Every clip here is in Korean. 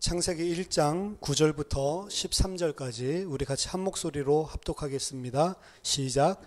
창세기 1장 9절부터 13절까지 우리 같이 한 목소리로 합독하겠습니다. 시작.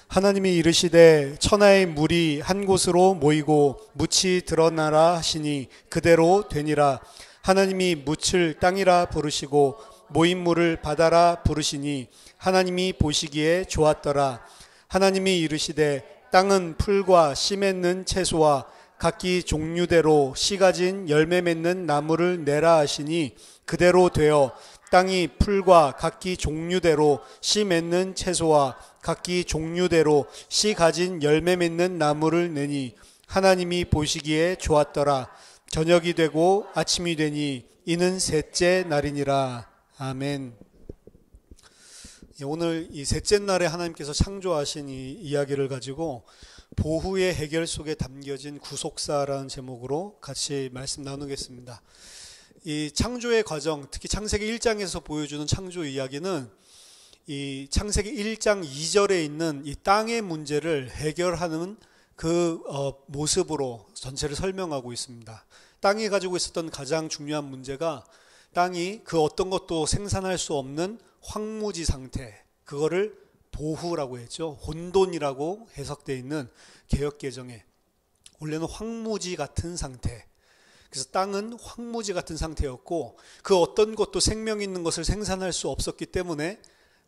하나님이 이르시되 천하의 물이 한 곳으로 모이고 묻이 드러나라 하시니 그대로 되니라. 하나님이 묻을 땅이라 부르시고 모인 물을 바다라 부르시니 하나님이 보시기에 좋았더라. 하나님이 이르시되 땅은 풀과 씨 맺는 채소와 각기 종류대로 씨 가진 열매 맺는 나무를 내라 하시니 그대로 되어 땅이 풀과 각기 종류대로 씨 맺는 채소와 각기 종류대로 씨 가진 열매 맺는 나무를 내니 하나님이 보시기에 좋았더라. 저녁이 되고 아침이 되니 이는 셋째 날이니라. 아멘. 오늘 이 셋째 날에 하나님께서 창조하신 이 이야기를 가지고 보후의 해결 속에 담겨진 구속사라는 제목으로 같이 말씀 나누겠습니다. 이 창조의 과정, 특히 창세기 1장에서 보여주는 창조 이야기는 이 창세기 1장 2절에 있는 이 땅의 문제를 해결하는 그 모습으로 전체를 설명하고 있습니다. 땅이 가지고 있었던 가장 중요한 문제가 땅이 그 어떤 것도 생산할 수 없는 황무지 상태, 그거를 보후라고 했죠. 혼돈이라고 해석되어 있는 개역개정에 원래는 황무지 같은 상태, 그래서 땅은 황무지 같은 상태였고 그 어떤 것도 생명 있는 것을 생산할 수 없었기 때문에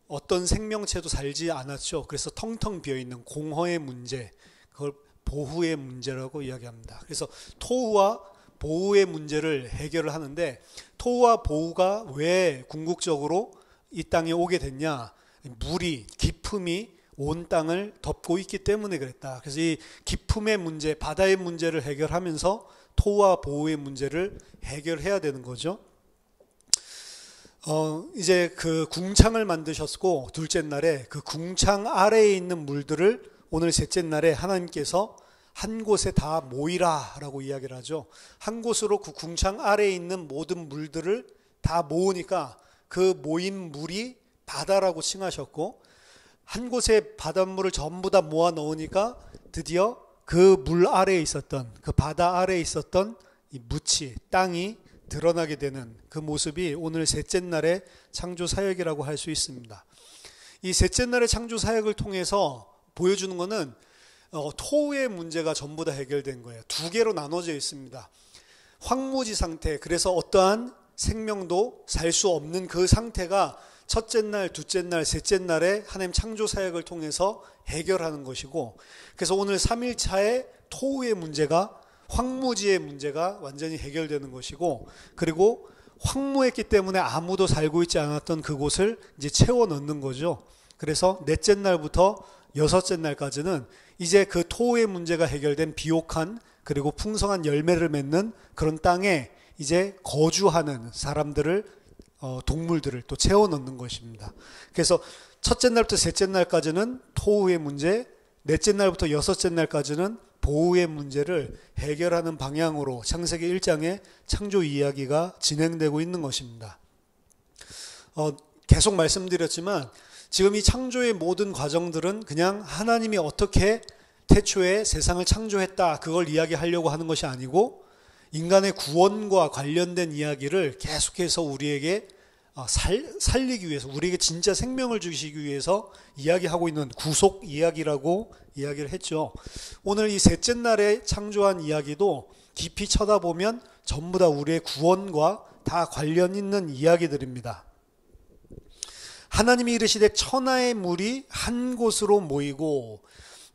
어떤 생명체도 살지 않았죠. 그래서 텅텅 비어있는 공허의 문제, 그걸 보후의 문제라고 이야기합니다. 그래서 토후와 보후의 문제를 해결을 하는데, 토후와 보후가 왜 궁극적으로 이 땅에 오게 됐냐? 물이, 기품이 온 땅을 덮고 있기 때문에 그랬다. 그래서 이 기품의 문제, 바다의 문제를 해결하면서 토와 보호의 문제를 해결해야 되는 거죠. 이제 그 궁창을 만드셨고 둘째 날에 그 궁창 아래에 있는 물들을 오늘 셋째 날에 하나님께서 한 곳에 다 모이라 라고 이야기를 하죠. 한 곳으로 그 궁창 아래에 있는 모든 물들을 다 모으니까 그 모인 물이 바다라고 칭하셨고, 한 곳에 바닷물을 전부 다 모아 넣으니까 드디어 그 물 아래에 있었던, 그 바다 아래에 있었던 이 묻이, 땅이 드러나게 되는 그 모습이 오늘 셋째 날의 창조 사역이라고 할 수 있습니다. 이 셋째 날의 창조 사역을 통해서 보여주는 것은 토의 문제가 전부 다 해결된 거예요. 두 개로 나눠져 있습니다. 황무지 상태, 그래서 어떠한 생명도 살 수 없는 그 상태가 첫째 날, 둘째 날, 셋째 날에 하나님 창조 사역을 통해서 해결하는 것이고, 그래서 오늘 3일차에 토후의 문제가, 황무지의 문제가 완전히 해결되는 것이고, 그리고 황무했기 때문에 아무도 살고 있지 않았던 그곳을 이제 채워 넣는 거죠. 그래서 넷째 날부터 여섯째 날까지는 이제 그 토후의 문제가 해결된 비옥한 그리고 풍성한 열매를 맺는 그런 땅에 이제 거주하는 사람들을, 동물들을 또 채워 넣는 것입니다. 그래서 첫째 날부터 셋째 날까지는 토후의 문제, 넷째 날부터 여섯째 날까지는 보후의 문제를 해결하는 방향으로 창세기 1장의 창조 이야기가 진행되고 있는 것입니다. 계속 말씀드렸지만 지금 이 창조의 모든 과정들은 그냥 하나님이 어떻게 태초에 세상을 창조했다, 그걸 이야기하려고 하는 것이 아니고 인간의 구원과 관련된 이야기를 계속해서 우리에게 살리기 위해서, 우리에게 진짜 생명을 주시기 위해서 이야기하고 있는 구속 이야기라고 이야기를 했죠. 오늘 이 셋째 날에 창조한 이야기도 깊이 쳐다보면 전부 다 우리의 구원과 다 관련 있는 이야기들입니다. 하나님이 이르시되 천하의 물이 한 곳으로 모이고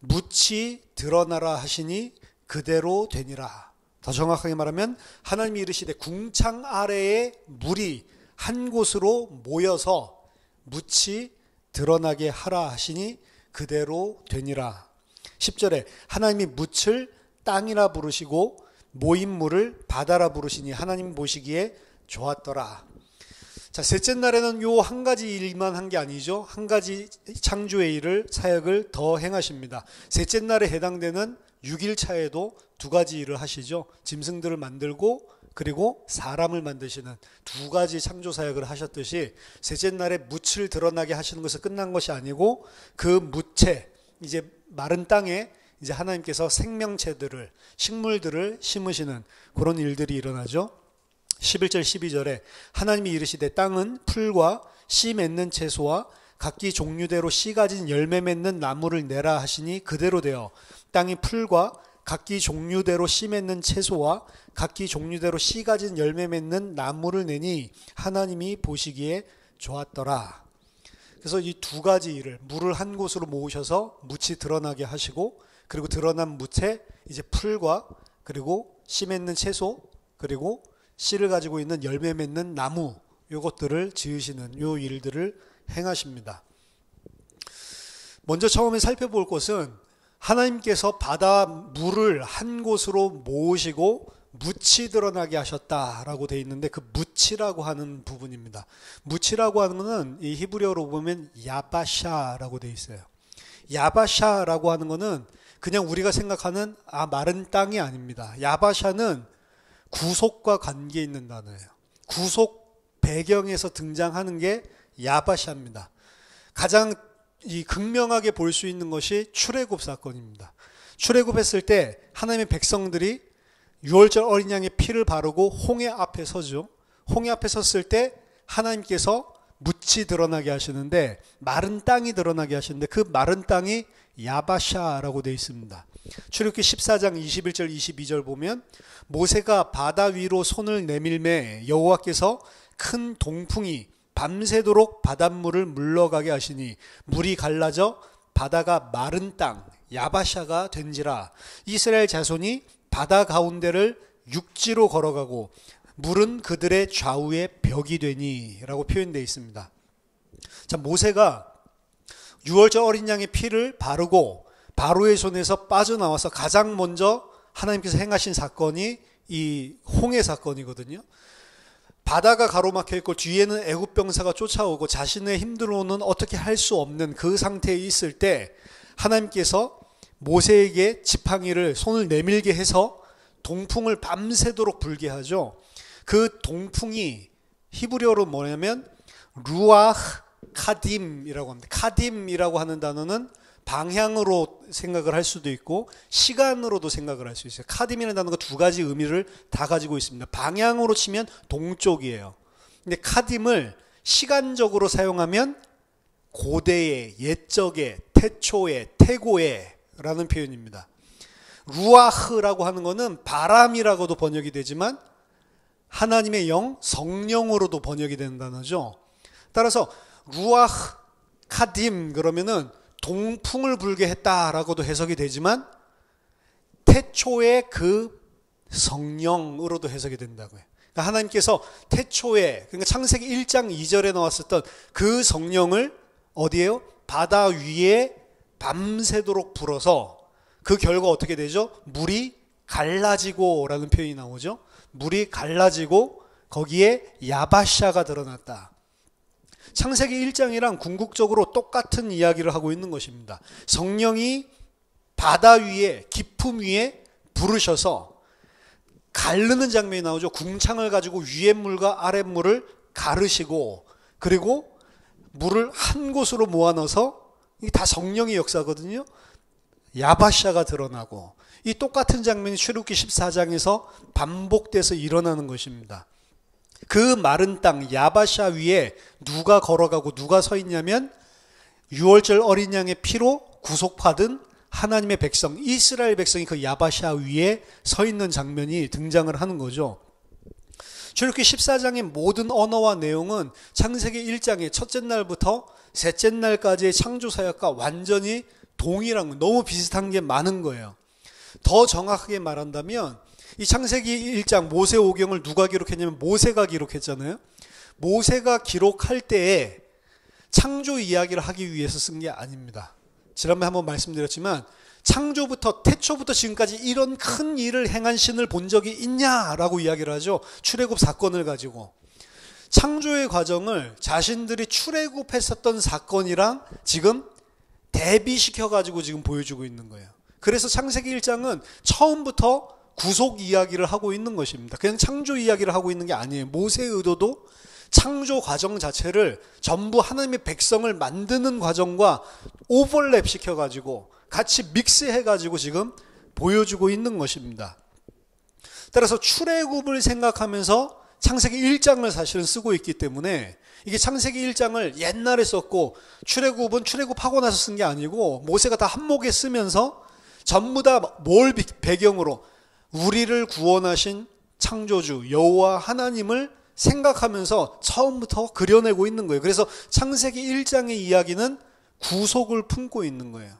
묻이 드러나라 하시니 그대로 되니라. 더 정확하게 말하면 하나님이 이르시되 궁창 아래에 물이 한 곳으로 모여서 묻이 드러나게 하라 하시니 그대로 되니라. 10절에 하나님이 묻을 땅이라 부르시고 모인 물을 바다라 부르시니 하나님 보시기에 좋았더라. 자, 셋째 날에는 요 한 가지 일만 한 게 아니죠. 한 가지 창조의 일을, 사역을 더 행하십니다. 셋째 날에 해당되는 6일차에도 두 가지 일을 하시죠. 짐승들을 만들고 그리고 사람을 만드시는 두 가지 창조 사역을 하셨듯이 셋째 날에 묻을 드러나게 하시는 것은 끝난 것이 아니고 그 묻체, 이제 마른 땅에 이제 하나님께서 생명체들을, 식물들을 심으시는 그런 일들이 일어나죠. 11절 12절에 하나님이 이르시되 땅은 풀과 씨 맺는 채소와 각기 종류대로 씨 가진 열매 맺는 나무를 내라 하시니 그대로 되어 땅이 풀과 각기 종류대로 씨 맺는 채소와 각기 종류대로 씨 가진 열매 맺는 나무를 내니 하나님이 보시기에 좋았더라. 그래서 이 두 가지 일을, 물을 한 곳으로 모으셔서 묻이 드러나게 하시고, 그리고 드러난 묻에 이제 풀과 그리고 씨 맺는 채소, 그리고 씨를 가지고 있는 열매 맺는 나무, 요것들을 지으시는 요 일들을 행하십니다. 먼저 처음에 살펴볼 것은 하나님께서 바다 물을 한 곳으로 모으시고 묻이 드러나게 하셨다라고 되어 있는데, 그 묻이라고 하는 부분입니다. 묻이라고 하는 것은 이 히브리어로 보면 야바샤라고 되어 있어요. 야바샤라고 하는 것은 그냥 우리가 생각하는 마른 땅이 아닙니다. 야바샤는 구속과 관계 있는 단어예요. 구속 배경에서 등장하는 게 야바샤입니다. 가장 극명하게 볼 수 있는 것이 출애굽 사건입니다. 출애굽했을 때 하나님의 백성들이 유월절 어린 양의 피를 바르고 홍해 앞에 서죠. 홍해 앞에 섰을 때 하나님께서 묻이 드러나게 하시는데, 마른 땅이 드러나게 하시는데, 그 마른 땅이 야바샤라고 되어 있습니다. 출애굽기 14장 21절 22절 보면 모세가 바다 위로 손을 내밀매 여호와께서 큰 동풍이 밤새도록 바닷물을 물러가게 하시니 물이 갈라져 바다가 마른 땅 야바샤가 된지라. 이스라엘 자손이 바다 가운데를 육지로 걸어가고 물은 그들의 좌우에 벽이 되니 라고 표현되어 있습니다. 자, 모세가 유월절 어린 양의 피를 바르고 바로의 손에서 빠져나와서 가장 먼저 하나님께서 행하신 사건이 이 홍해 사건이거든요. 바다가 가로막혀 있고 뒤에는 애굽 병사가 쫓아오고 자신의 힘으로는 어떻게 할 수 없는 그 상태에 있을 때 하나님께서 모세에게 지팡이를 손을 내밀게 해서 동풍을 밤새도록 불게 하죠. 그 동풍이 히브리어로 뭐냐면 루아흐 카딤이라고 합니다. 카딤이라고 하는 단어는 방향으로 생각을 할 수도 있고 시간으로도 생각을 할 수 있어요. 카딤이라는 단어가 두 가지 의미를 다 가지고 있습니다. 방향으로 치면 동쪽이에요. 근데 카딤을 시간적으로 사용하면 고대의, 옛적의, 태초의, 태고의 라는 표현입니다. 루아흐라고 하는 것은 바람이라고도 번역이 되지만 하나님의 영, 성령으로도 번역이 되는 단어죠. 따라서 루아흐 카딤 그러면은 동풍을 불게 했다라고도 해석이 되지만 태초의 그 성령으로도 해석이 된다고요. 그러니까 하나님께서 태초에, 그러니까 창세기 1장 2절에 나왔었던 그 성령을 어디에요? 바다 위에 밤새도록 불어서 그 결과 어떻게 되죠? 물이 갈라지고 라는 표현이 나오죠. 물이 갈라지고 거기에 야바샤가 드러났다. 창세기 1장이랑 궁극적으로 똑같은 이야기를 하고 있는 것입니다. 성령이 바다 위에, 깊음 위에 부르셔서 가르는 장면이 나오죠. 궁창을 가지고 위의 물과 아랫 물을 가르시고, 그리고 물을 한 곳으로 모아넣어서, 이게 다 성령의 역사거든요. 야바샤가 드러나고, 이 똑같은 장면이 출애굽기 14장에서 반복돼서 일어나는 것입니다. 그 마른 땅 야바샤 위에 누가 걸어가고 누가 서 있냐면 유월절 어린 양의 피로 구속받은 하나님의 백성, 이스라엘 백성이 그 야바샤 위에 서 있는 장면이 등장을 하는 거죠. 출애굽기 14장의 모든 언어와 내용은 창세기 1장의 첫째 날부터 셋째 날까지의 창조 사역과 완전히 동일한 거, 너무 비슷한 게 많은 거예요. 더 정확하게 말한다면 이 창세기 1장 모세오경을 누가 기록했냐면 모세가 기록했잖아요. 모세가 기록할 때에 창조 이야기를 하기 위해서 쓴 게 아닙니다. 지난번에 한번 말씀드렸지만 창조부터 태초부터 지금까지 이런 큰 일을 행한 신을 본 적이 있냐라고 이야기를 하죠. 출애굽 사건을 가지고. 창조의 과정을 자신들이 출애굽했었던 사건이랑 지금 대비시켜 가지고 지금 보여주고 있는 거예요. 그래서 창세기 1장은 처음부터 구속 이야기를 하고 있는 것입니다. 그냥 창조 이야기를 하고 있는 게 아니에요. 모세의 의도도 창조 과정 자체를 전부 하나님의 백성을 만드는 과정과 오버랩 시켜가지고 같이 믹스해가지고 지금 보여주고 있는 것입니다. 따라서 출애굽을 생각하면서 창세기 1장을 사실은 쓰고 있기 때문에 이게 창세기 1장을 옛날에 썼고 출애굽은 출애굽하고 나서 쓴 게 아니고 모세가 다 한목에 쓰면서 전부 다 뭘 배경으로 우리를 구원하신 창조주 여호와 하나님을 생각하면서 처음부터 그려내고 있는 거예요. 그래서 창세기 1장의 이야기는 구속을 품고 있는 거예요.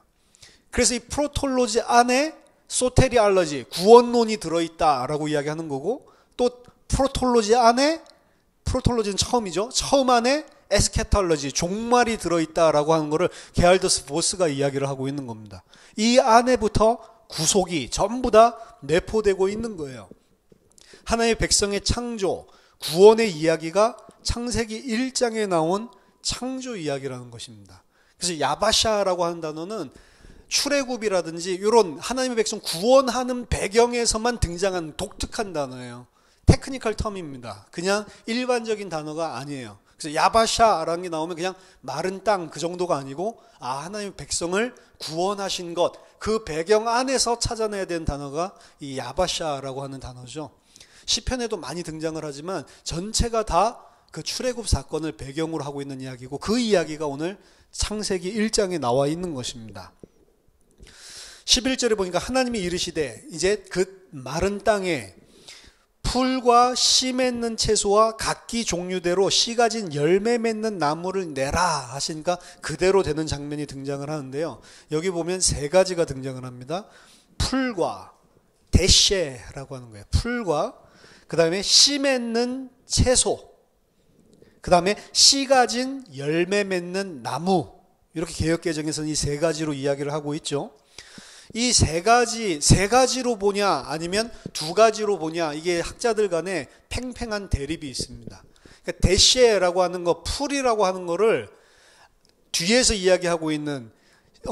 그래서 이 프로톨로지 안에 소테리알러지, 구원론이 들어있다라고 이야기하는 거고, 또 프로톨로지 안에, 프로톨로지는 처음이죠. 처음 안에 에스케톨로지, 종말이 들어있다라고 하는 거를 게알더스 보스가 이야기를 하고 있는 겁니다. 이 안에부터 구속이 전부 다 내포되고 있는 거예요. 하나님의 백성의 창조, 구원의 이야기가 창세기 1장에 나온 창조 이야기라는 것입니다. 그래서 야바샤라고 하는 단어는 출애굽이라든지 이런 하나님의 백성 구원하는 배경에서만 등장한 독특한 단어예요. 테크니컬 텀입니다. 그냥 일반적인 단어가 아니에요. 그래서 야바샤라는 게 나오면 그냥 마른 땅 그 정도가 아니고 하나님의 백성을 구원하신 것, 그 배경 안에서 찾아내야 되는 단어가 이 야바샤라고 하는 단어죠. 시편에도 많이 등장을 하지만 전체가 다 그 출애굽 사건을 배경으로 하고 있는 이야기고 그 이야기가 오늘 창세기 1장에 나와 있는 것입니다. 11절에 보니까 하나님이 이르시되 이제 그 마른 땅에 풀과 씨 맺는 채소와 각기 종류대로 씨 가진 열매 맺는 나무를 내라 하시니까 그대로 되는 장면이 등장을 하는데요. 여기 보면 세 가지가 등장을 합니다. 풀과 데셰라고 하는 거예요. 풀과 그 다음에 씨 맺는 채소, 그 다음에 씨 가진 열매 맺는 나무, 이렇게 개역개정에서는 이 세 가지로 이야기를 하고 있죠. 이 세 가지로 보냐 아니면 두 가지로 보냐, 이게 학자들 간에 팽팽한 대립이 있습니다. 그러니까 데셰라고 하는 거, 풀이라고 하는 거를 뒤에서 이야기하고 있는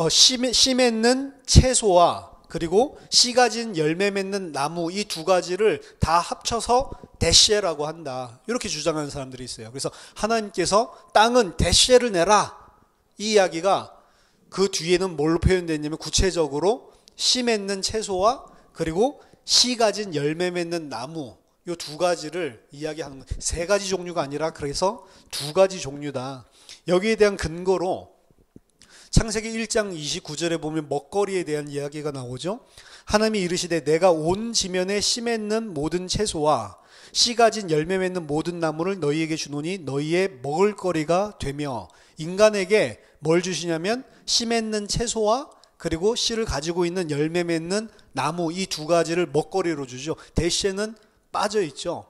씨 맺는 채소와 그리고 씨 가진 열매 맺는 나무, 이 두 가지를 다 합쳐서 데셰라고 한다, 이렇게 주장하는 사람들이 있어요. 그래서 하나님께서 땅은 데셰를 내라, 이 이야기가 그 뒤에는 뭘로 표현되냐면 구체적으로 씨 맺는 채소와 그리고 씨 가진 열매 맺는 나무, 이 두 가지를 이야기하는 거예요. 세 가지 종류가 아니라 그래서 두 가지 종류다. 여기에 대한 근거로 창세기 1장 29절에 보면 먹거리에 대한 이야기가 나오죠. 하나님이 이르시되 내가 온 지면에 씨 맺는 모든 채소와 씨 가진 열매 맺는 모든 나무를 너희에게 주노니 너희의 먹을거리가 되며, 인간에게 뭘 주시냐면 씨 맺는 채소와 그리고 씨를 가지고 있는 열매 맺는 나무, 이 두 가지를 먹거리로 주죠. 데셰는 빠져 있죠.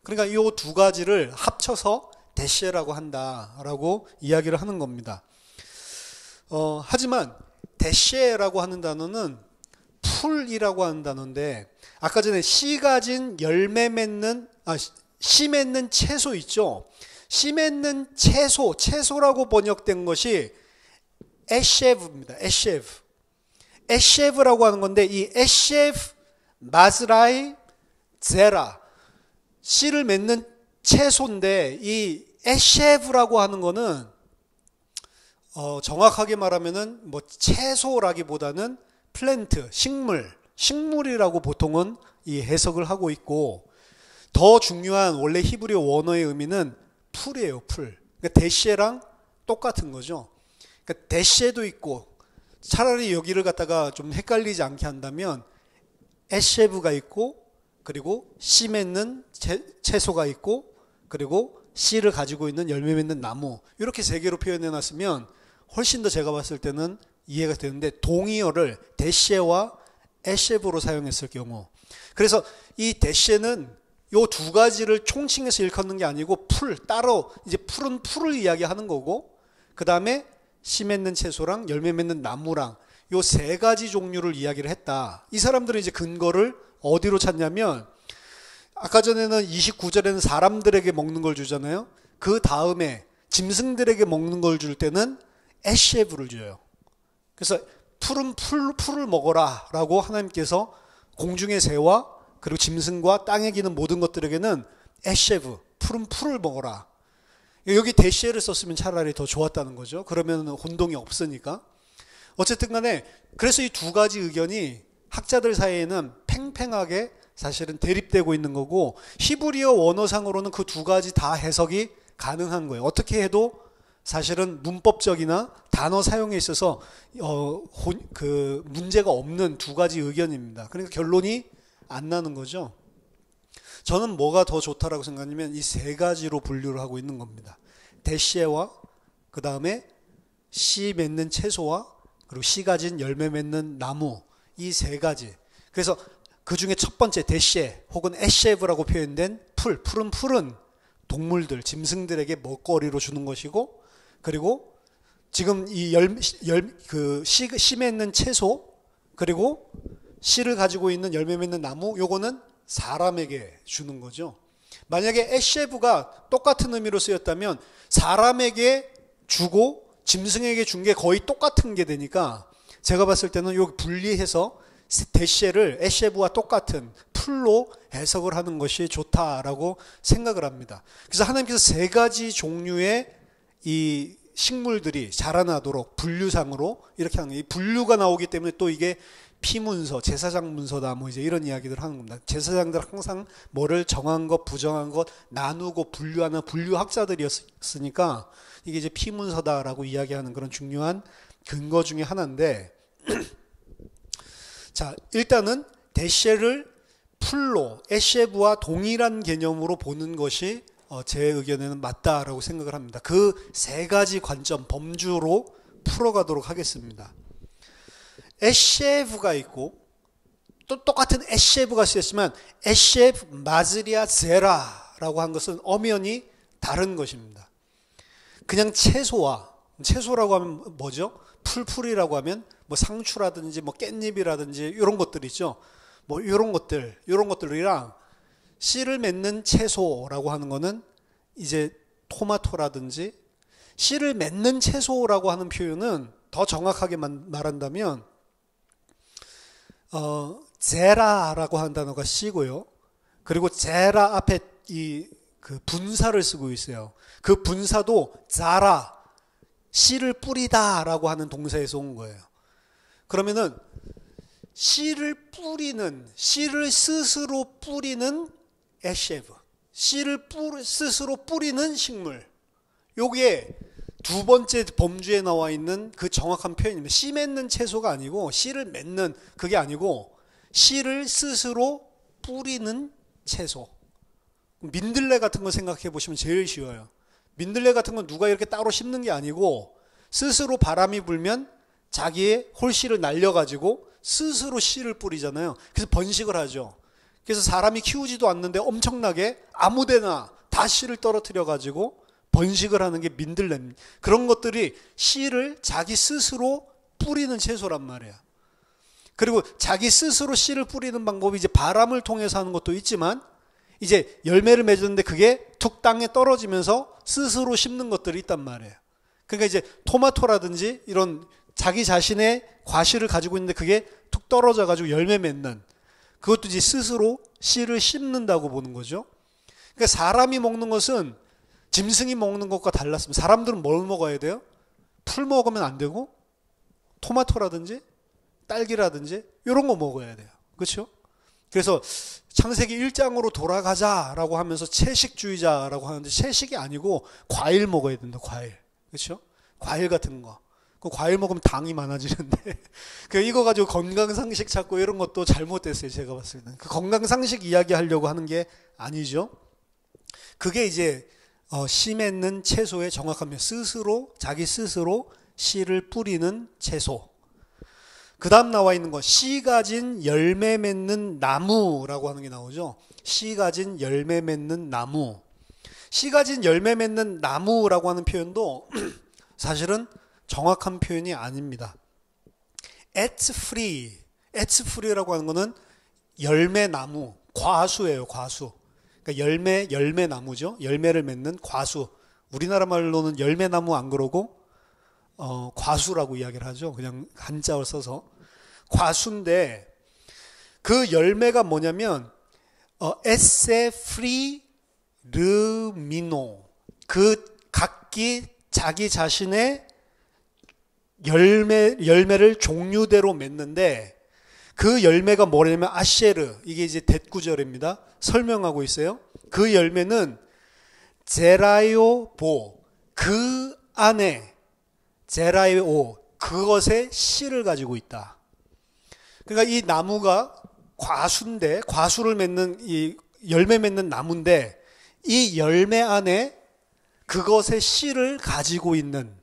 그러니까 이 두 가지를 합쳐서 데셰라고 한다라고 이야기를 하는 겁니다. 하지만 데셰라고 하는 단어는 풀이라고 하는 단어인데, 아까 전에 씨 가진 열매 맺는 씨 맺는 채소 있죠. 씨 맺는 채소라고 번역된 것이 에셰브입니다. 에셰브라고 하는 건데, 이 에셰브 마즈라이 제라, 씨를 맺는 채소인데 이 에셰브라고 하는 거는 정확하게 말하면은 뭐 채소라기보다는 플랜트, 식물이라고 보통은 이 해석을 하고 있고, 더 중요한 원래 히브리어 원어의 의미는 풀이에요. 풀. 그러니까 데셰랑 똑같은 거죠. 그러니까 데셰도 있고, 차라리 여기를 갖다가 좀 헷갈리지 않게 한다면 에셰브가 있고, 그리고 씨 맺는 채소가 있고, 그리고 씨를 가지고 있는 열매 맺는 나무, 이렇게 세 개로 표현해 놨으면 훨씬 더 제가 봤을 때는 이해가 되는데, 동의어를 데셰와 에셰브로 사용했을 경우, 그래서 이 데셰는 요 두 가지를 총칭해서 일컫는 게 아니고 따로 이제 풀은 풀을 이야기하는 거고, 그 다음에 씨 맺는 채소랑 열매 맺는 나무랑 요 세 가지 종류를 이야기를 했다. 이 사람들은 이제 근거를 어디로 찾냐면, 아까 전에는 29절에는 사람들에게 먹는 걸 주잖아요. 그 다음에 짐승들에게 먹는 걸 줄 때는 에셰브를 줘요. 그래서 풀은 풀을 먹어라 라고 하나님께서 공중의 새와 그리고 짐승과 땅에 기는 모든 것들에게는 에셰브, 풀은 풀을 먹어라. 여기 데시에를 썼으면 차라리 더 좋았다는 거죠. 그러면 혼동이 없으니까. 어쨌든 간에 그래서 이 두 가지 의견이 학자들 사이에는 팽팽하게 사실은 대립되고 있는 거고, 히브리어 원어상으로는 그 두 가지 다 해석이 가능한 거예요. 어떻게 해도 사실은 문법적이나 단어 사용에 있어서 그 문제가 없는 두 가지 의견입니다. 그러니까 결론이 안 나는 거죠. 저는 뭐가 더 좋다라고 생각하냐면 이 세 가지로 분류를 하고 있는 겁니다. 대시에와 그 다음에 씨 맺는 채소와 그리고 씨 가진 열매 맺는 나무, 이 세 가지. 그래서 그 중에 첫 번째 대시에 혹은 에셰브라고 표현된 풀은 동물들, 짐승들에게 먹거리로 주는 것이고, 그리고 지금 이 씨 맺는 채소, 그리고 씨를 가지고 있는 열매 맺는 나무, 요거는 사람에게 주는 거죠. 만약에 에셰브가 똑같은 의미로 쓰였다면 사람에게 주고 짐승에게 준 게 거의 똑같은 게 되니까, 제가 봤을 때는 요 분리해서 대시에를 에셰브와 똑같은 풀로 해석을 하는 것이 좋다라고 생각을 합니다. 그래서 하나님께서 세 가지 종류의 이 식물들이 자라나도록 분류상으로 이렇게 하는 거예요. 이 분류가 나오기 때문에 또 이게 피문서, 제사장 문서다, 뭐 이제 이런 이야기들을 하는 겁니다. 제사장들 항상 뭐를 정한 것, 부정한 것 나누고 분류하는 분류학자들이었으니까 이게 이제 피문서다라고 이야기하는 그런 중요한 근거 중에 하나인데, 자, 일단은 대시를 풀로 에셰브와 동일한 개념으로 보는 것이 제 의견에는 맞다라고 생각을 합니다. 그 세 가지 관점, 범주로 풀어가도록 하겠습니다. 에셰브가 있고, 또 똑같은 에셰브가 쓰였지만 에셰브 마즈리아 제라라고 한 것은 엄연히 다른 것입니다. 그냥 채소라고 하면 뭐죠? 풀이라고 하면 뭐 상추라든지 뭐 깻잎이라든지 이런 것들 있죠. 뭐 이런 것들이랑 씨를 맺는 채소라고 하는 거는 이제 토마토라든지, 씨를 맺는 채소라고 하는 표현은 더 정확하게 말한다면 제라라고 하는 단어가 씨고요. 그리고 제라 앞에 그 분사를 쓰고 있어요. 그 분사도 자라, 씨를 뿌리다라고 하는 동사에서 온 거예요. 그러면은 씨를 스스로 뿌리는 에셰브, 씨를 스스로 뿌리는 식물, 요게 두 번째 범주에 나와 있는 그 정확한 표현입니다. 씨 맺는 채소가 아니고, 씨를 맺는 그게 아니고, 씨를 스스로 뿌리는 채소. 민들레 같은 거 생각해 보시면 제일 쉬워요. 민들레 같은 건 누가 이렇게 따로 심는 게 아니고 스스로 바람이 불면 자기의 홀씨를 날려가지고 스스로 씨를 뿌리잖아요. 그래서 번식을 하죠. 그래서 사람이 키우지도 않는데 엄청나게 아무데나 다 씨를 떨어뜨려가지고 번식을 하는 게 민들레입니다. 그런 것들이 씨를 자기 스스로 뿌리는 채소란 말이에요. 그리고 자기 스스로 씨를 뿌리는 방법이 이제 바람을 통해서 하는 것도 있지만, 이제 열매를 맺었는데 그게 툭 땅에 떨어지면서 스스로 심는 것들이 있단 말이에요. 그러니까 이제 토마토라든지 이런 자기 자신의 과실을 가지고 있는데 그게 툭 떨어져 가지고 열매 맺는, 그것도 이제 스스로 씨를 심는다고 보는 거죠. 그러니까 사람이 먹는 것은 짐승이 먹는 것과 달랐습니다. 사람들은 뭘 먹어야 돼요? 풀 먹으면 안 되고, 토마토라든지 딸기라든지 이런 거 먹어야 돼요. 그렇죠? 그래서 창세기 1장으로 돌아가자라고 하면서 채식주의자라고 하는데, 채식이 아니고 과일 먹어야 된다. 과일. 그렇죠? 과일 같은 거. 그 과일 먹으면 당이 많아지는데 이거 가지고 건강상식 찾고 이런 것도 잘못됐어요. 제가 봤을 때는. 그 건강상식 이야기하려고 하는 게 아니죠. 그게 이제 씨 맺는 채소의 정확한 면, 자기 스스로 씨를 뿌리는 채소. 그 다음 나와 있는 거, 씨 가진 열매 맺는 나무라고 하는 게 나오죠. 씨 가진 열매 맺는 나무. 씨 가진 열매 맺는 나무라고 하는 표현도 사실은 정확한 표현이 아닙니다. 에츠프리라고 하는 거는 열매나무, 과수예요. 과수. 그러니까 열매나무죠. 열매를 맺는 과수. 우리나라 말로는 열매나무 안 그러고 과수라고 이야기를 하죠. 그냥 한자어 써서. 과수인데 그 열매가 뭐냐면 에세프리르미노, 그 각기 자기 자신의 열매를 종류대로 맺는데, 그 열매가 뭐냐면 아셰르, 이게 이제 대구절입니다. 설명하고 있어요. 그 열매는 제라요보, 그 안에 제라요, 그것의 씨를 가지고 있다. 그러니까 이 나무가 과수인데, 과수를 맺는 이 열매 맺는 나무인데, 이 열매 안에 그것의 씨를 가지고 있는,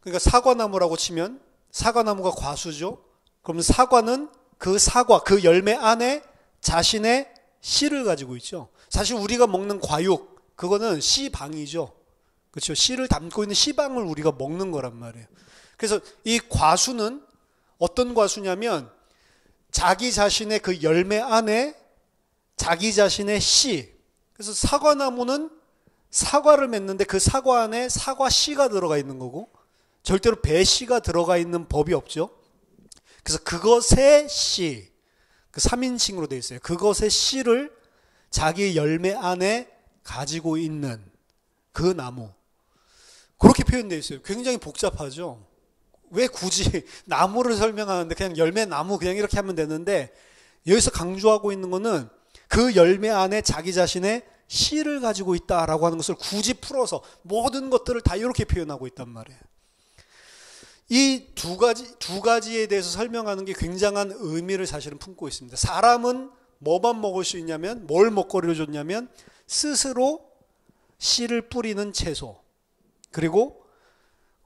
그러니까 사과나무라고 치면 사과나무가 과수죠. 그럼 사과는 그 사과, 그 열매 안에 자신의 씨를 가지고 있죠. 사실 우리가 먹는 과육, 그거는 씨방이죠. 그렇죠. 씨를 담고 있는 씨방을 우리가 먹는 거란 말이에요. 그래서 이 과수는 어떤 과수냐면 자기 자신의 그 열매 안에 자기 자신의 씨. 그래서 사과나무는 사과를 맺는데 그 사과 안에 사과 씨가 들어가 있는 거고 절대로 배 씨가 들어가 있는 법이 없죠. 그래서 그것의 씨, 그 3인칭으로 되어 있어요. 그것의 씨를 자기 열매 안에 가지고 있는 그 나무. 그렇게 표현되어 있어요. 굉장히 복잡하죠. 왜 굳이 나무를 설명하는데 그냥 열매 나무 그냥 이렇게 하면 되는데 여기서 강조하고 있는 거는 그 열매 안에 자기 자신의 씨를 가지고 있다라고 하는 것을 굳이 풀어서 모든 것들을 다 이렇게 표현하고 있단 말이에요. 이 두 가지에 대해서 설명하는 게 굉장한 의미를 사실은 품고 있습니다. 사람은 뭐만 먹을 수 있냐면, 뭘 먹거리로 줬냐면 스스로 씨를 뿌리는 채소, 그리고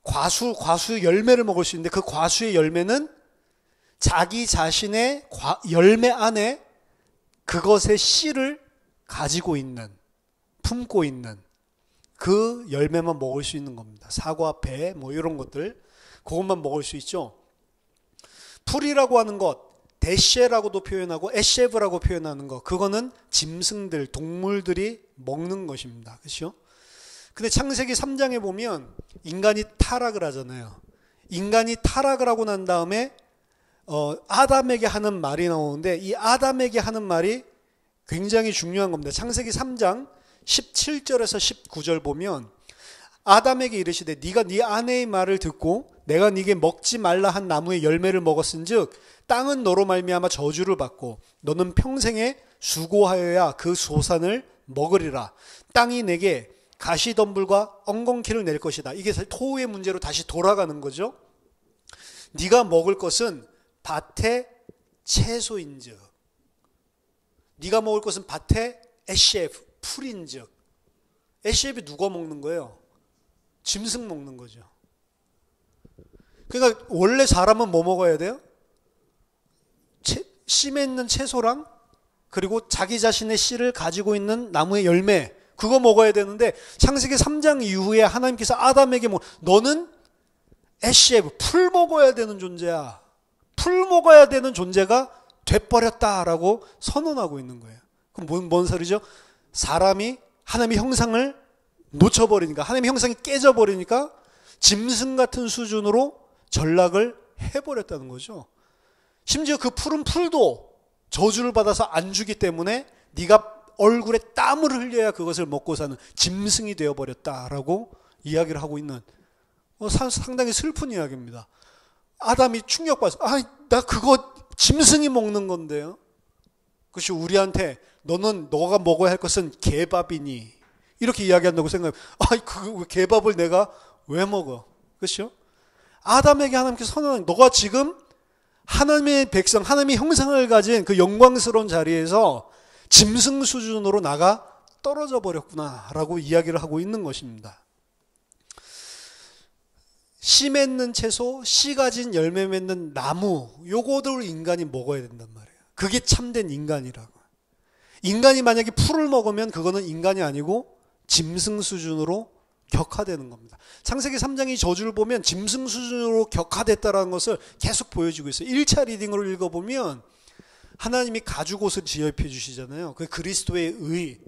과수 열매를 먹을 수 있는데 그 과수의 열매는 자기 자신의 열매 안에 그것의 씨를 가지고 있는, 품고 있는 그 열매만 먹을 수 있는 겁니다. 사과, 배, 뭐 이런 것들, 그것만 먹을 수 있죠. 풀이라고 하는 것, 데셰라고도 표현하고 에셰브라고 표현하는 것, 그거는 짐승들, 동물들이 먹는 것입니다. 그렇죠? 근데 창세기 3장에 보면 인간이 타락을 하잖아요. 인간이 타락을 하고 난 다음에 아담에게 하는 말이 나오는데 이 아담에게 하는 말이 굉장히 중요한 겁니다. 창세기 3장 17절에서 19절 보면 아담에게 이르시되 네가 네 아내의 말을 듣고 내가 네게 먹지 말라 한 나무의 열매를 먹었은즉 땅은 너로 말미암아 저주를 받고 너는 평생에 수고하여야 그 소산을 먹으리라. 땅이 내게 가시덤불과 엉겅퀴를 낼 것이다. 이게 토후의 문제로 다시 돌아가는 거죠. 네가 먹을 것은 밭의 채소인즉, 네가 먹을 것은 밭의 에셰프, 풀인즉. 에셰프 누가 먹는 거예요? 짐승 먹는 거죠. 그러니까 원래 사람은 뭐 먹어야 돼요? 씨 맺는 채소랑 그리고 자기 자신의 씨를 가지고 있는 나무의 열매, 그거 먹어야 되는데 창세기 3장 이후에 하나님께서 아담에게 너는 에셰브, 풀 먹어야 되는 존재야. 풀 먹어야 되는 존재가 돼버렸다라고 선언하고 있는 거예요. 그럼 뭔 소리죠? 사람이 하나님의 형상을 놓쳐버리니까, 하나님의 형상이 깨져버리니까 짐승 같은 수준으로 전락을 해버렸다는 거죠. 심지어 그 푸른 풀도 저주를 받아서 안 주기 때문에 네가 얼굴에 땀을 흘려야 그것을 먹고 사는 짐승이 되어버렸다라고 이야기를 하고 있는 상당히 슬픈 이야기입니다. 아담이 충격받아서 나 그거 짐승이 먹는 건데요. 그것이 우리한테 너가 먹어야 할 것은 개밥이니 이렇게 이야기한다고 생각해요. 그 개밥을 내가 왜 먹어? 그렇죠? 아담에게 하나님께서 선언한, 너가 지금 하나님의 백성, 하나님의 형상을 가진 그 영광스러운 자리에서 짐승 수준으로 나가 떨어져 버렸구나라고 이야기를 하고 있는 것입니다. 씨 맺는 채소, 씨 가진 열매 맺는 나무, 요거들을 인간이 먹어야 된단 말이에요. 그게 참된 인간이라고. 인간이 만약에 풀을 먹으면 그거는 인간이 아니고 짐승 수준으로 격화되는 겁니다. 창세기 3장의 저주를 보면 짐승 수준으로 격화됐다는 것을 계속 보여주고 있어요. 1차 리딩으로 읽어보면 하나님이 가죽옷을 지어입혀 주시잖아요. 그 그리스도의 의,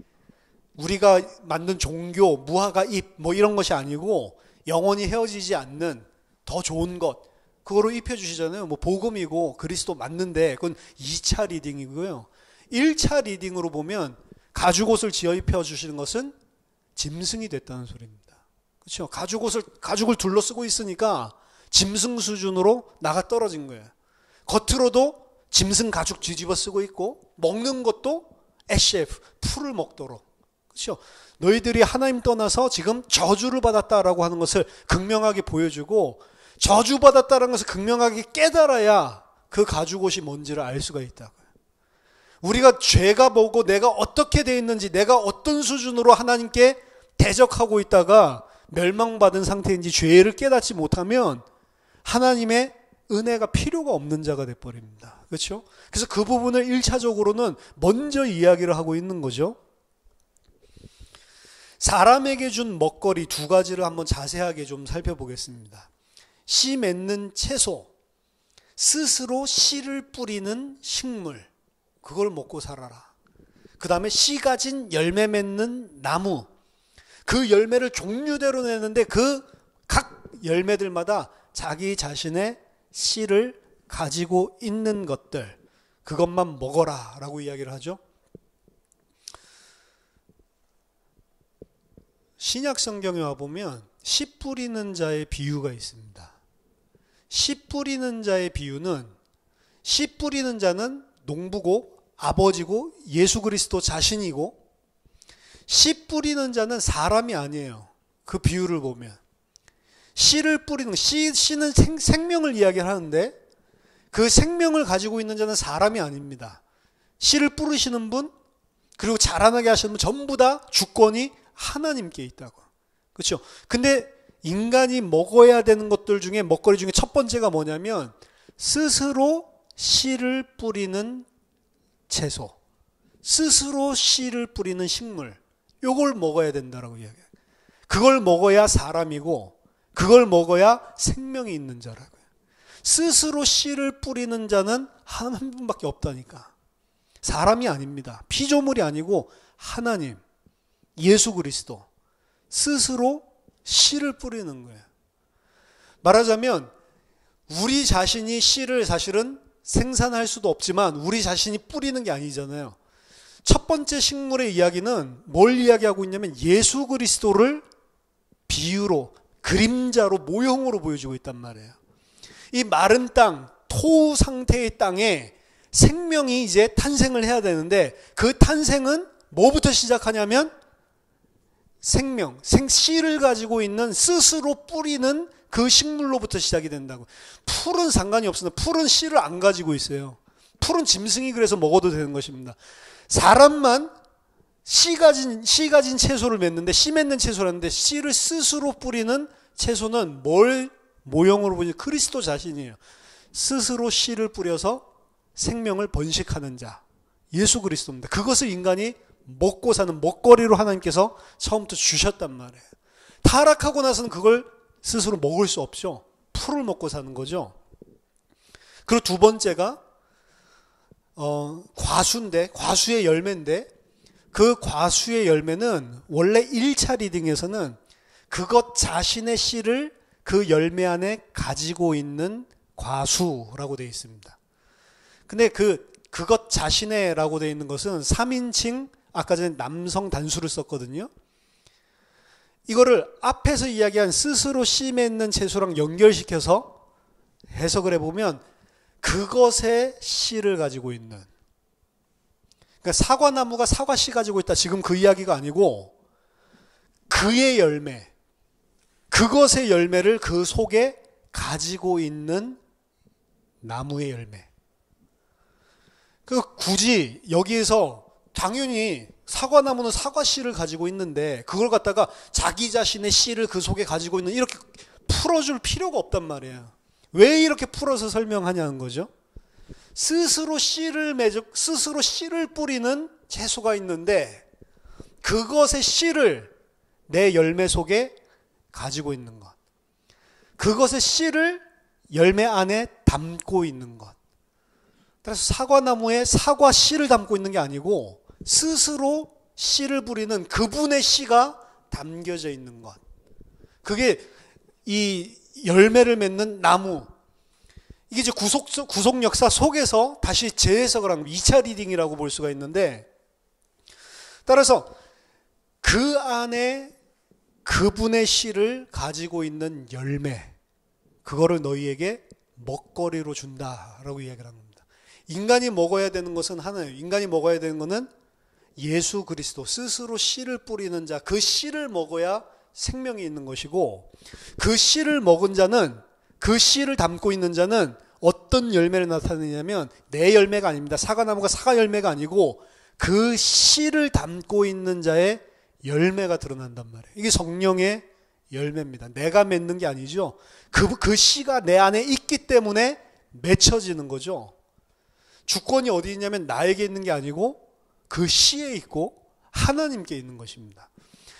우리가 만든 종교, 무화과 잎 뭐 이런 것이 아니고 영원히 헤어지지 않는 더 좋은 것, 그거로 입혀주시잖아요. 뭐 복음이고 그리스도 맞는데 그건 2차 리딩이고요. 1차 리딩으로 보면 가죽옷을 지어 입혀주시는 것은 짐승이 됐다는 소리입니다. 그렇죠? 가죽을 둘러쓰고 있으니까 짐승 수준으로 나가 떨어진 거예요. 겉으로도 짐승 가죽 뒤집어 쓰고 있고 먹는 것도 에셰프, 풀을 먹도록. 그렇죠? 너희들이 하나님 떠나서 지금 저주를 받았다라고 하는 것을 극명하게 보여주고 저주받았다는 것을 극명하게 깨달아야 그 가죽옷이 뭔지를 알 수가 있다고요. 우리가 죄가 뭐고 내가 어떻게 되어 있는지 내가 어떤 수준으로 하나님께 대적하고 있다가 멸망받은 상태인지 죄를 깨닫지 못하면 하나님의 은혜가 필요가 없는 자가 돼버립니다. 그렇죠? 그래서 그 부분을 1차적으로는 먼저 이야기를 하고 있는 거죠. 사람에게 준 먹거리 두 가지를 한번 자세하게 좀 살펴보겠습니다. 씨 맺는 채소, 스스로 씨를 뿌리는 식물, 그걸 먹고 살아라. 그 다음에 씨 가진 열매 맺는 나무, 그 열매를 종류대로 내는데 그 각 열매들마다 자기 자신의 씨를 가지고 있는 것들, 그것만 먹어라 라고 이야기를 하죠. 신약 성경에 와보면 씨 뿌리는 자의 비유가 있습니다. 씨 뿌리는 자의 비유는, 씨 뿌리는 자는 농부고 아버지고 예수 그리스도 자신이고, 씨 뿌리는 자는 사람이 아니에요. 그 비유를 보면 씨를 뿌리는, 씨는 생명을 이야기를 하는데 그 생명을 가지고 있는 자는 사람이 아닙니다. 씨를 뿌리시는 분, 그리고 자라나게 하시는 분, 전부 다 주권이 하나님께 있다고. 그렇죠? 근데 인간이 먹어야 되는 것들 중에, 먹거리 중에 첫 번째가 뭐냐면 스스로 씨를 뿌리는 채소, 스스로 씨를 뿌리는 식물, 요걸 먹어야 된다라고 이야기해요. 그걸 먹어야 사람이고 그걸 먹어야 생명이 있는 자라고요. 스스로 씨를 뿌리는 자는 한 분밖에 없다니까. 사람이 아닙니다. 피조물이 아니고 하나님, 예수 그리스도 스스로 씨를 뿌리는 거예요. 말하자면 우리 자신이 씨를 사실은 생산할 수도 없지만 우리 자신이 뿌리는 게 아니잖아요. 첫 번째 식물의 이야기는 뭘 이야기하고 있냐면 예수 그리스도를 비유로, 그림자로, 모형으로 보여주고 있단 말이에요. 이 마른 땅, 토 상태의 땅에 생명이 이제 탄생을 해야 되는데 그 탄생은 뭐부터 시작하냐면 생명, 씨를 가지고 있는 스스로 뿌리는 그 식물로부터 시작이 된다고. 풀은 상관이 없습니다. 풀은 씨를 안 가지고 있어요. 풀은 짐승이 그래서 먹어도 되는 것입니다. 사람만 씨 가진 채소를 맺는데, 씨 맺는 채소라는데 씨를 스스로 뿌리는 채소는 뭘 모형으로 보니 그리스도 자신이에요. 스스로 씨를 뿌려서 생명을 번식하는 자, 예수 그리스도입니다. 그것을 인간이 먹고 사는 먹거리로 하나님께서 처음부터 주셨단 말이에요. 타락하고 나서는 그걸 스스로 먹을 수 없죠. 풀을 먹고 사는 거죠. 그리고 두 번째가 과수인데, 과수의 열매인데, 그 과수의 열매는 원래 1차 리딩에서는 그것 자신의 씨를 그 열매 안에 가지고 있는 과수라고 되어 있습니다. 근데 그것 자신의라고 되어 있는 것은 3인칭, 아까 전에 남성 단수를 썼거든요. 이거를 앞에서 이야기한 스스로 씨 맺는 채소랑 연결시켜서 해석을 해보면 그것의 씨를 가지고 있는, 그러니까 사과나무가 사과씨 가지고 있다, 지금 그 이야기가 아니고 그의 열매, 그것의 열매를 그 속에 가지고 있는 나무의 열매. 굳이 여기에서 당연히 사과나무는 사과씨를 가지고 있는데 그걸 갖다가 자기 자신의 씨를 그 속에 가지고 있는, 이렇게 풀어줄 필요가 없단 말이에요. 왜 이렇게 풀어서 설명하냐는 거죠. 스스로 씨를 뿌리는 채소가 있는데 그것의 씨를 내 열매 속에 가지고 있는 것, 그것의 씨를 열매 안에 담고 있는 것. 그래서 사과나무에 사과 씨를 담고 있는 게 아니고 스스로 씨를 뿌리는 그분의 씨가 담겨져 있는 것. 그게 이 열매를 맺는 나무. 이게 이제 구속 역사 속에서 다시 재해석을 한 2차 리딩이라고 볼 수가 있는데, 따라서 그 안에 그분의 씨를 가지고 있는 열매, 그거를 너희에게 먹거리로 준다라고 이야기를 하는 겁니다. 인간이 먹어야 되는 것은 하나예요. 인간이 먹어야 되는 것은 예수 그리스도 스스로 씨를 뿌리는 자, 그 씨를 먹어야 생명이 있는 것이고, 그 씨를 먹은 자는, 그 씨를 담고 있는 자는 어떤 열매를 나타내냐면 내 열매가 아닙니다. 사과나무가 사과 열매가 아니고 그 씨를 담고 있는 자의 열매가 드러난단 말이에요. 이게 성령의 열매입니다. 내가 맺는 게 아니죠. 그 씨가 내 안에 있기 때문에 맺혀지는 거죠. 주권이 어디 있냐면 나에게 있는 게 아니고 그 씨에 있고 하나님께 있는 것입니다.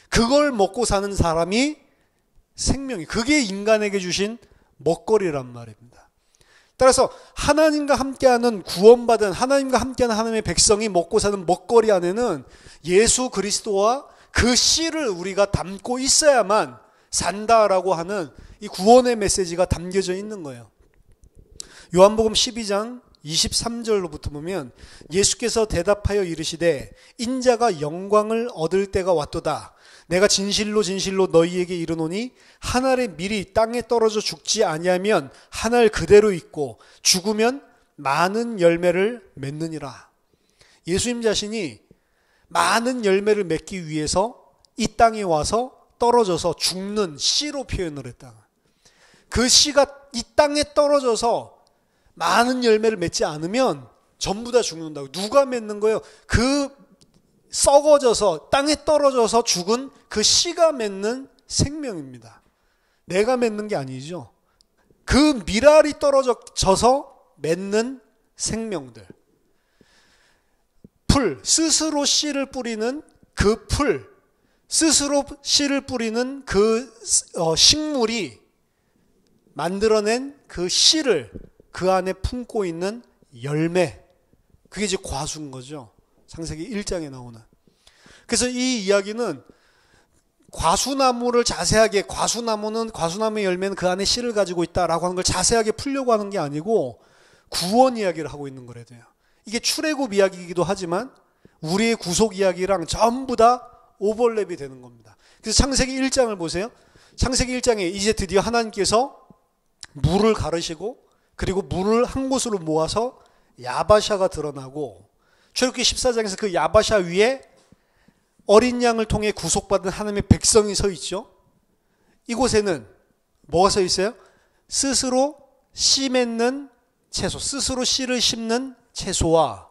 그걸 먹고 사는 사람이 생명이, 그게 인간에게 주신 먹거리란 말입니다. 따라서 하나님과 함께하는, 구원받은 하나님과 함께하는 하나님의 백성이 먹고 사는 먹거리 안에는 예수 그리스도와 그 씨를 우리가 담고 있어야만 산다라고 하는 이 구원의 메시지가 담겨져 있는 거예요. 요한복음 12장 23절로부터 보면 예수께서 대답하여 이르시되 인자가 영광을 얻을 때가 왔도다. 내가 진실로 진실로 너희에게 이르노니 한 알의 밀이 땅에 떨어져 죽지 아니하면 한 알 그대로 있고 죽으면 많은 열매를 맺느니라. 예수님 자신이 많은 열매를 맺기 위해서 이 땅에 와서 떨어져서 죽는 씨로 표현을 했다. 그 씨가 이 땅에 떨어져서 많은 열매를 맺지 않으면 전부 다 죽는다고. 누가 맺는 거예요? 그 썩어져서 땅에 떨어져서 죽은 그 씨가 맺는 생명입니다. 내가 맺는 게 아니죠. 그 밀알이 떨어져서 맺는 생명들. 풀, 스스로 씨를 뿌리는 그 풀, 스스로 씨를 뿌리는 그 식물이 만들어낸 그 씨를 그 안에 품고 있는 열매, 그게 이제 과수인 거죠. 창세기 1장에 나오는. 그래서 이 이야기는 과수나무를 자세하게, 과수나무의 열매는 그 안에 씨를 가지고 있다라고 하는 걸 자세하게 풀려고 하는 게 아니고 구원 이야기를 하고 있는 거래요. 이게 출애굽 이야기이기도 하지만 우리의 구속 이야기랑 전부 다 오버랩이 되는 겁니다. 그래서 창세기 1장을 보세요. 창세기 1장에 이제 드디어 하나님께서 물을 가르시고 그리고 물을 한 곳으로 모아서 야바샤가 드러나고, 출애굽기 14장에서 그 야바샤 위에 어린 양을 통해 구속받은 하나님의 백성이 서 있죠. 이곳에는 뭐가 서 있어요? 스스로 씨 맺는 채소, 스스로 씨를 심는 채소와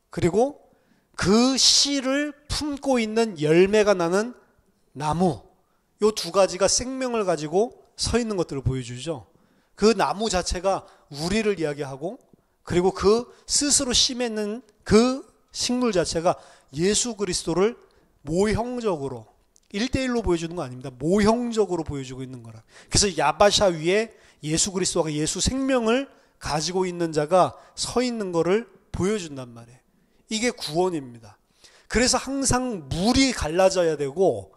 그리고 그 씨를 품고 있는 열매가 나는 나무, 이 두 가지가 생명을 가지고 서 있는 것들을 보여주죠. 그 나무 자체가 우리를 이야기하고 그리고 그 스스로 씨 맺는 그 식물 자체가 예수 그리스도를 모형적으로 1대1로 보여주는 거 아닙니다. 모형적으로 보여주고 있는 거라. 그래서 야바샤 위에 예수 그리스도가 예수 생명을 가지고 있는 자가 서 있는 거를 보여준단 말이에요. 이게 구원입니다. 그래서 항상 물이 갈라져야 되고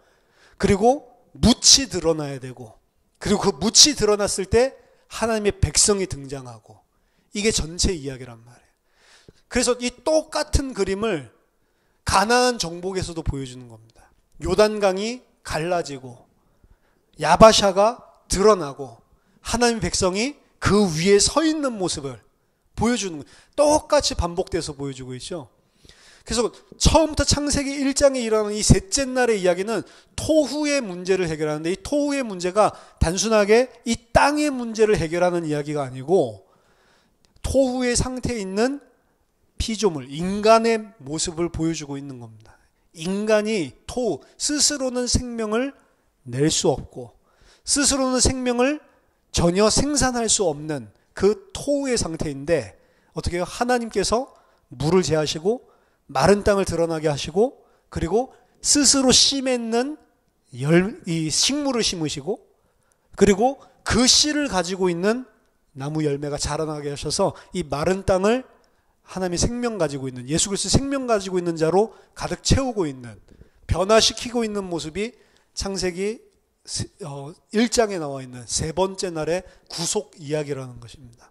그리고 묻이 드러나야 되고 그리고 그 묻이 드러났을 때 하나님의 백성이 등장하고, 이게 전체 이야기란 말이에요. 그래서 이 똑같은 그림을 가나안 정복에서도 보여주는 겁니다. 요단강이 갈라지고 야바샤가 드러나고 하나님의 백성이 그 위에 서 있는 모습을 보여주는 거예요. 똑같이 반복돼서 보여주고 있죠. 그래서 처음부터 창세기 1장에 일어나는 이 셋째 날의 이야기는 토후의 문제를 해결하는데, 이 토후의 문제가 단순하게 이 땅의 문제를 해결하는 이야기가 아니고 토후의 상태에 있는 피조물, 인간의 모습을 보여주고 있는 겁니다. 인간이 토후, 스스로는 생명을 낼 수 없고 스스로는 생명을 전혀 생산할 수 없는 그 토후의 상태인데, 어떻게 해요? 하나님께서 물을 제하시고 마른 땅을 드러나게 하시고 그리고 스스로 씨 맺는 이 식물을 심으시고 그리고 그 씨를 가지고 있는 나무 열매가 자라나게 하셔서 이 마른 땅을 하나님의 생명 가지고 있는, 예수 그리스도 생명 가지고 있는 자로 가득 채우고 있는, 변화시키고 있는 모습이 창세기 1장에 나와 있는 세 번째 날의 구속 이야기라는 것입니다.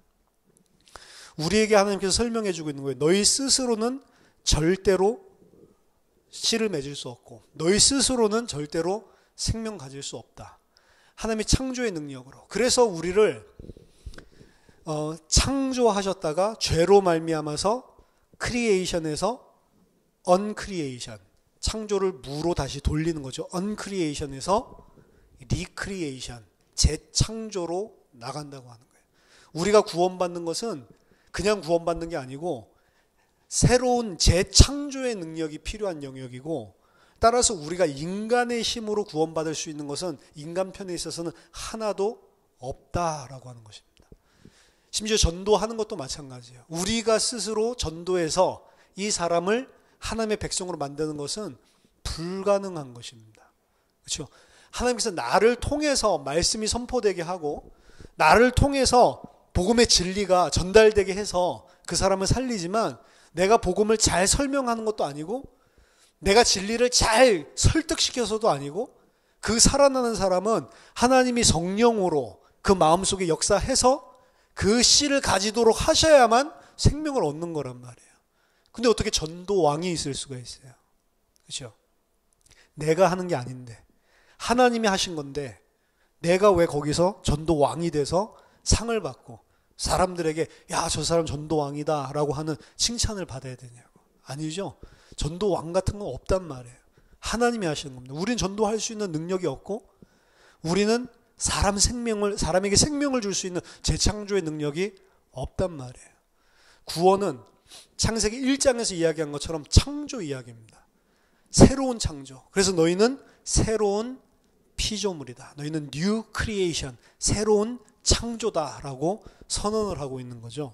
우리에게 하나님께서 설명해 주고 있는 거예요. 너희 스스로는 절대로 씨를 맺을 수 없고 너희 스스로는 절대로 생명 가질 수 없다. 하나님의 창조의 능력으로. 그래서 우리를 창조하셨다가 죄로 말미암아서 크리에이션에서 언크리에이션, 창조를 무로 다시 돌리는 거죠. 언크리에이션에서 리크리에이션, 재창조로 나간다고 하는 거예요. 우리가 구원받는 것은 그냥 구원받는 게 아니고 새로운 재창조의 능력이 필요한 영역이고, 따라서 우리가 인간의 힘으로 구원받을 수 있는 것은 인간 편에 있어서는 하나도 없다라고 하는 것입니다. 심지어 전도하는 것도 마찬가지예요. 우리가 스스로 전도해서 이 사람을 하나님의 백성으로 만드는 것은 불가능한 것입니다. 그렇죠? 하나님께서 나를 통해서 말씀이 선포되게 하고 나를 통해서 복음의 진리가 전달되게 해서 그 사람을 살리지만, 내가 복음을 잘 설명하는 것도 아니고 내가 진리를 잘 설득시켜서도 아니고, 그 살아나는 사람은 하나님이 성령으로 그 마음속에 역사해서 그 씨를 가지도록 하셔야만 생명을 얻는 거란 말이에요. 근데 어떻게 전도왕이 있을 수가 있어요? 그렇죠? 내가 하는 게 아닌데 하나님이 하신 건데 내가 왜 거기서 전도왕이 돼서 상을 받고 사람들에게 야, 저 사람 전도왕이다 라고 하는 칭찬을 받아야 되냐고. 아니죠. 전도왕 같은 건 없단 말이에요. 하나님이 하시는 겁니다. 우리는 전도할 수 있는 능력이 없고, 우리는 사람에게 생명을 줄 수 있는 재창조의 능력이 없단 말이에요. 구원은 창세기 1장에서 이야기한 것처럼 창조 이야기입니다. 새로운 창조. 그래서 너희는 새로운 피조물이다. 너희는 new creation, 새로운 창조다라고 선언을 하고 있는 거죠.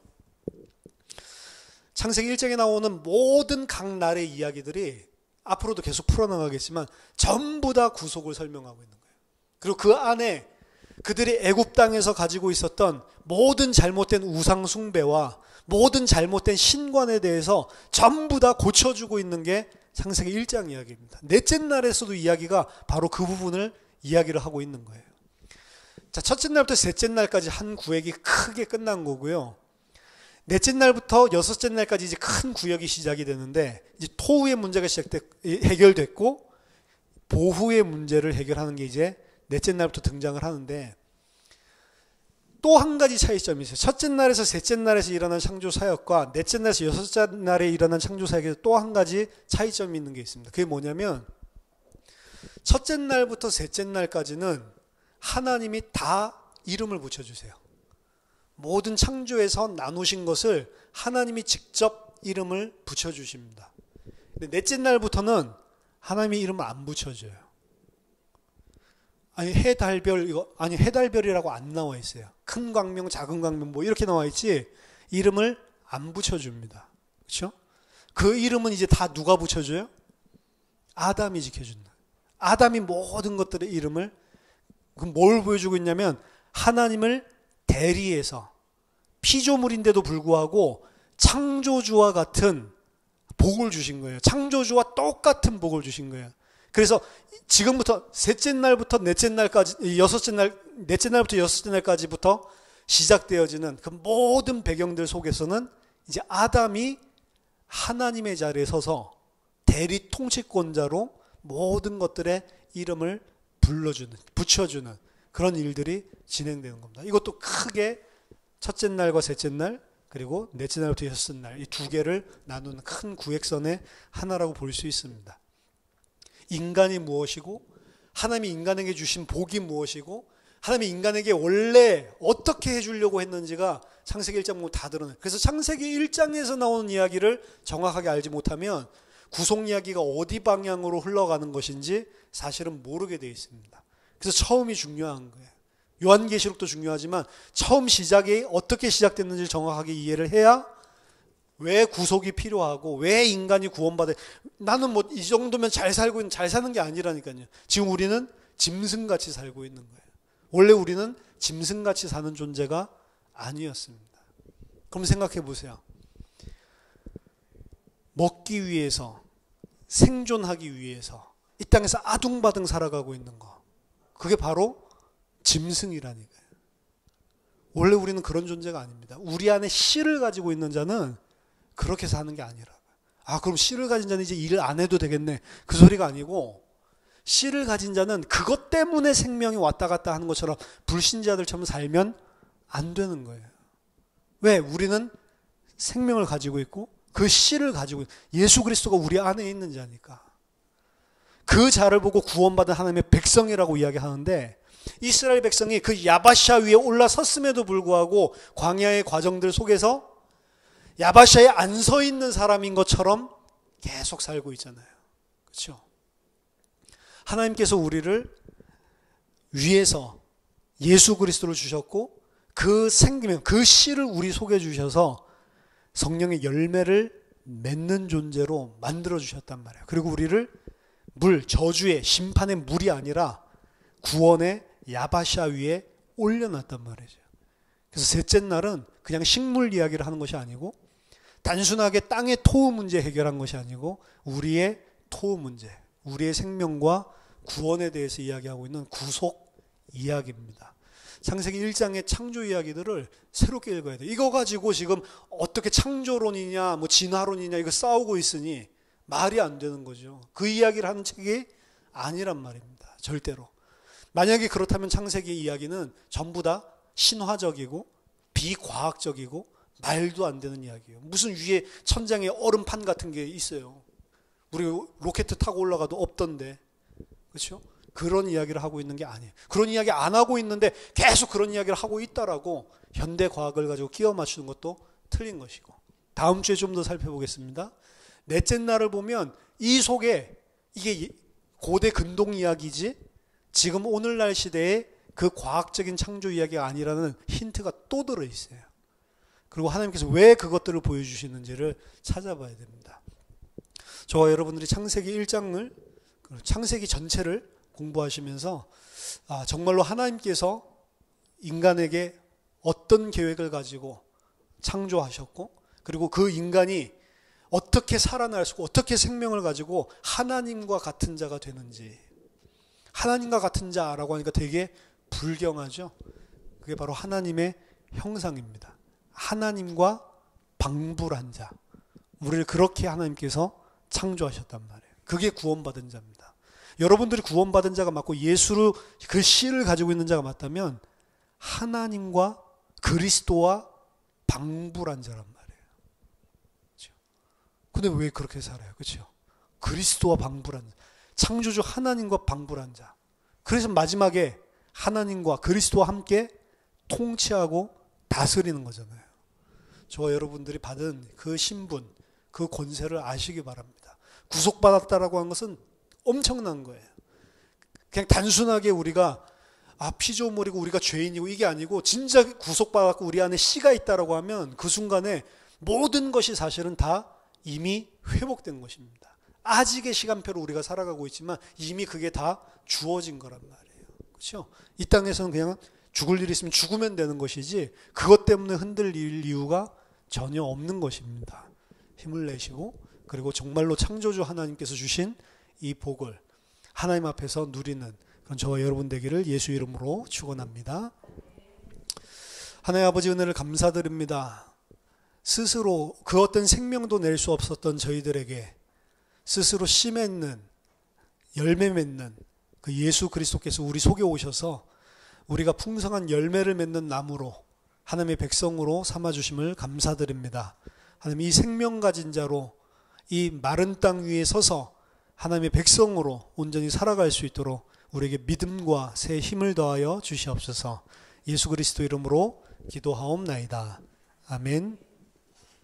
창세기 1장에 나오는 모든 각 날의 이야기들이 앞으로도 계속 풀어나가겠지만 전부 다 구속을 설명하고 있는 거예요. 그리고 그 안에 그들이 애굽 땅에서 가지고 있었던 모든 잘못된 우상 숭배와 모든 잘못된 신관에 대해서 전부 다 고쳐주고 있는 게 창세기 1장 이야기입니다. 넷째 날에서도 이야기가 바로 그 부분을 이야기를 하고 있는 거예요. 자, 첫째 날부터 셋째 날까지 한 구역이 크게 끝난 거고요. 넷째 날부터 여섯째 날까지 이제 큰 구역이 시작이 되는데, 이제 토후의 문제가 해결됐고 보후의 문제를 해결하는 게 이제 넷째 날부터 등장을 하는데, 또 한 가지 차이점이 있어요. 첫째 날에서 셋째 날에서 일어난 창조 사역과 넷째 날에서 여섯째 날에 일어난 창조 사역에서 또 한 가지 차이점이 있는 게 있습니다. 그게 뭐냐면, 첫째 날부터 셋째 날까지는 하나님이 다 이름을 붙여주세요. 모든 창조에서 나누신 것을 하나님이 직접 이름을 붙여주십니다. 근데 넷째 날부터는 하나님이 이름을 안 붙여줘요. 아니, 해달별이라고 안 나와 있어요. 큰 광명, 작은 광명 뭐 이렇게 나와 있지 이름을 안 붙여줍니다. 그렇죠? 그 이름은 이제 다 누가 붙여줘요? 아담이 지켜준다. 아담이 모든 것들의 이름을, 그럼 뭘 보여주고 있냐면 하나님을 대리해서 피조물인데도 불구하고 창조주와 같은 복을 주신 거예요. 창조주와 똑같은 복을 주신 거예요. 그래서 지금부터 셋째 날부터 넷째 날까지, 넷째 날부터 여섯째 날까지부터 시작되어지는 그 모든 배경들 속에서는 이제 아담이 하나님의 자리에 서서 대리 통치권자로 모든 것들의 이름을 붙여주는 그런 일들이 진행되는 겁니다. 이것도 크게 첫째 날과 셋째 날, 그리고 넷째 날부터 여섯째 날, 이 두 개를 나누는 큰 구획선의 하나라고 볼 수 있습니다. 인간이 무엇이고, 하나님이 인간에게 주신 복이 무엇이고, 하나님이 인간에게 원래 어떻게 해주려고 했는지가 창세기 1장 보면 다 드러나요. 그래서 창세기 1장에서 나오는 이야기를 정확하게 알지 못하면 구속 이야기가 어디 방향으로 흘러가는 것인지 사실은 모르게 되어 있습니다. 그래서 처음이 중요한 거예요. 요한계시록도 중요하지만 처음 시작이 어떻게 시작됐는지를 정확하게 이해를 해야 왜 구속이 필요하고 왜 인간이 구원받아, 나는 뭐 이 정도면 잘 사는 게 아니라니까요. 지금 우리는 짐승같이 살고 있는 거예요. 원래 우리는 짐승같이 사는 존재가 아니었습니다. 그럼 생각해 보세요. 먹기 위해서, 생존하기 위해서 이 땅에서 아둥바둥 살아가고 있는 거, 그게 바로 짐승이라니까요. 원래 우리는 그런 존재가 아닙니다. 우리 안에 씨를 가지고 있는 자는 그렇게 사는 게 아니라, 그럼 씨를 가진 자는 이제 일을 안 해도 되겠네, 그 소리가 아니고, 씨를 가진 자는 그것 때문에 생명이 왔다 갔다 하는 것처럼 불신자들처럼 살면 안 되는 거예요. 왜? 우리는 생명을 가지고 있고 그 씨를 가지고 예수 그리스도가 우리 안에 있는 자니까. 그 자를 보고 구원받은 하나님의 백성이라고 이야기하는데, 이스라엘 백성이 그 야바샤 위에 올라섰음에도 불구하고 광야의 과정들 속에서 야바샤에 안 서 있는 사람인 것처럼 계속 살고 있잖아요. 그렇죠? 하나님께서 우리를 위에서 예수 그리스도를 주셨고 그 생명, 그 씨를 우리 속에 주셔서 성령의 열매를 맺는 존재로 만들어 주셨단 말이에요. 그리고 우리를 저주의 심판의 물이 아니라 구원의 야바샤 위에 올려놨단 말이죠. 그래서 셋째 날은 그냥 식물 이야기를 하는 것이 아니고, 단순하게 땅의 토우 문제 해결한 것이 아니고, 우리의 토우 문제, 우리의 생명과 구원에 대해서 이야기하고 있는 구속 이야기입니다. 창세기 1장의 창조 이야기들을 새롭게 읽어야 돼요. 이거 가지고 지금 어떻게 창조론이냐 뭐 진화론이냐 이거 싸우고 있으니 말이 안 되는 거죠. 그 이야기를 하는 책이 아니란 말입니다. 절대로. 만약에 그렇다면 창세기 이야기는 전부 다 신화적이고 비과학적이고 말도 안 되는 이야기예요. 무슨 위에 천장에 얼음판 같은 게 있어요. 우리 로켓 타고 올라가도 없던데. 그렇죠? 그런 이야기를 하고 있는 게 아니에요. 그런 이야기 안 하고 있는데 계속 그런 이야기를 하고 있다라고 현대 과학을 가지고 끼워 맞추는 것도 틀린 것이고. 다음 주에 좀 더 살펴보겠습니다. 넷째 날을 보면 이 속에 이게 고대 근동 이야기지 지금 오늘날 시대에 그 과학적인 창조 이야기가 아니라는 힌트가 또 들어있어요. 그리고 하나님께서 왜 그것들을 보여주시는지를 찾아봐야 됩니다. 저와 여러분들이 창세기 1장을, 창세기 전체를 공부하시면서 정말로 하나님께서 인간에게 어떤 계획을 가지고 창조하셨고, 그리고 그 인간이 어떻게 살아날 수 있고 어떻게 생명을 가지고 하나님과 같은 자가 되는지. 하나님과 같은 자라고 하니까 되게 불경하죠. 그게 바로 하나님의 형상입니다. 하나님과 방불한 자. 우리를 그렇게 하나님께서 창조하셨단 말이에요. 그게 구원받은 자입니다. 여러분들이 구원받은 자가 맞고 예수를 그 씨를 가지고 있는 자가 맞다면 하나님과 그리스도와 방불한 자란 말이에요. 그렇죠? 근데 왜 그렇게 살아요? 그렇죠? 그리스도와 방불한 자. 창조주 하나님과 방불한 자. 그래서 마지막에 하나님과 그리스도와 함께 통치하고 다스리는 거잖아요. 저와 여러분들이 받은 그 신분, 그 권세를 아시기 바랍니다. 구속받았다라고 하는 것은 엄청난 거예요. 그냥 단순하게 우리가 피조물이고 우리가 죄인이고 이게 아니고, 진짜 구속받았고 우리 안에 씨가 있다라고 하면 그 순간에 모든 것이 사실은 다 이미 회복된 것입니다. 아직의 시간표로 우리가 살아가고 있지만 이미 그게 다 주어진 거란 말이에요. 그렇죠? 이 땅에서는 그냥 죽을 일이 있으면 죽으면 되는 것이지 그것 때문에 흔들릴 이유가 전혀 없는 것입니다. 힘을 내시고, 그리고 정말로 창조주 하나님께서 주신 이 복을 하나님 앞에서 누리는 그런 저와 여러분 되기를 예수 이름으로 축원합니다. 하나님 아버지, 은혜를 감사드립니다. 스스로 그 어떤 생명도 낼 수 없었던 저희들에게 스스로 씨 맺는, 열매 맺는 그 예수 그리스도께서 우리 속에 오셔서 우리가 풍성한 열매를 맺는 나무로, 하나님의 백성으로 삼아주심을 감사드립니다. 하나님, 이 생명 가진 자로 이 마른 땅 위에 서서 하나님의 백성으로 온전히 살아갈 수 있도록 우리에게 믿음과 새 힘을 더하여 주시옵소서. 예수 그리스도 이름으로 기도하옵나이다. 아멘.